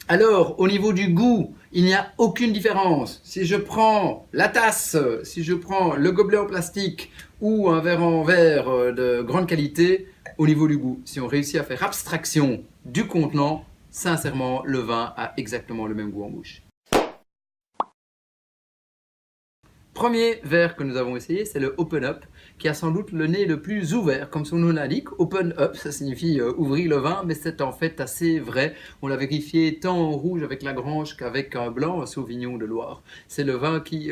Alors, au niveau du goût, il n'y a aucune différence. Si je prends la tasse, si je prends le gobelet en plastique ou un verre en verre de grande qualité, au niveau du goût, si on réussit à faire abstraction du contenant, sincèrement, le vin a exactement le même goût en bouche. Premier verre que nous avons essayé, c'est le Open Up, qui a sans doute le nez le plus ouvert, comme son nom l'indique. Open Up, ça signifie ouvrir le vin, mais c'est en fait assez vrai. On l'a vérifié tant en rouge avec la Grange qu'avec un blanc, un Sauvignon de Loire. C'est le verre qui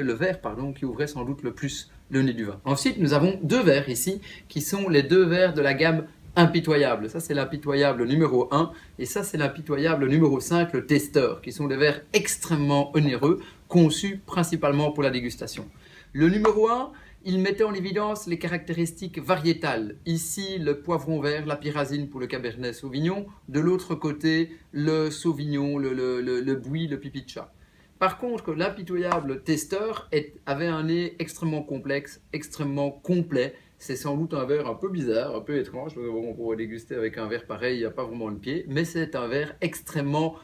ouvrait sans doute le plus le nez du vin. Ensuite, nous avons deux verres ici, qui sont les deux verres de la gamme impitoyable. Ça, c'est l'impitoyable numéro 1 et ça, c'est l'impitoyable numéro 5, le testeur, qui sont des verres extrêmement onéreux, conçus principalement pour la dégustation. Le numéro 1, il mettait en évidence les caractéristiques variétales. Ici, le poivron vert, la pyrazine pour le Cabernet Sauvignon. De l'autre côté, le Sauvignon, le Buis, le pipi de chat. Par contre, l'impitoyable testeur avait un nez extrêmement complexe, extrêmement complet. C'est sans doute un verre un peu bizarre, un peu étrange. On pourrait déguster avec un verre pareil, il n'y a pas vraiment de pied. Mais c'est un verre extrêmement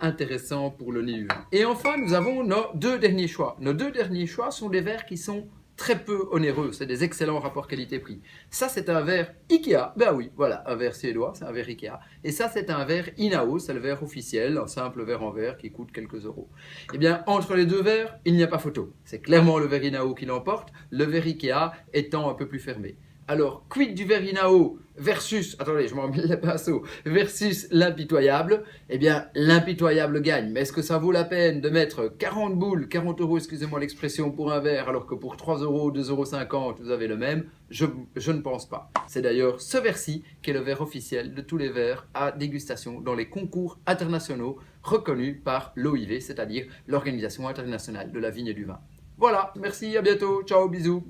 intéressant pour le nez du vin. Et enfin, nous avons nos deux derniers choix. Nos deux derniers choix sont des verres qui sont très peu onéreux, c'est des excellents rapports qualité-prix. Ça, c'est un verre Ikea, ben oui, voilà, un verre suédois, c'est un verre Ikea. Et ça, c'est un verre Inao, c'est le verre officiel, un simple verre en verre qui coûte quelques euros. Eh bien, entre les deux verres, il n'y a pas photo. C'est clairement le verre Inao qui l'emporte, le verre Ikea étant un peu plus fermé. Alors, quid du verre Inao versus, attendez, je m'en mets les pinceaux, versus l'impitoyable? Eh bien, l'impitoyable gagne. Mais est-ce que ça vaut la peine de mettre 40 boules, 40 euros, excusez-moi l'expression, pour un verre, alors que pour 3 euros, 2,50 euros, vous avez le même? Je ne pense pas. C'est d'ailleurs ce verre-ci qui est le verre officiel de tous les verres à dégustation dans les concours internationaux reconnus par l'OIV, c'est-à-dire l'Organisation internationale de la vigne et du vin. Voilà, merci, à bientôt, ciao, bisous.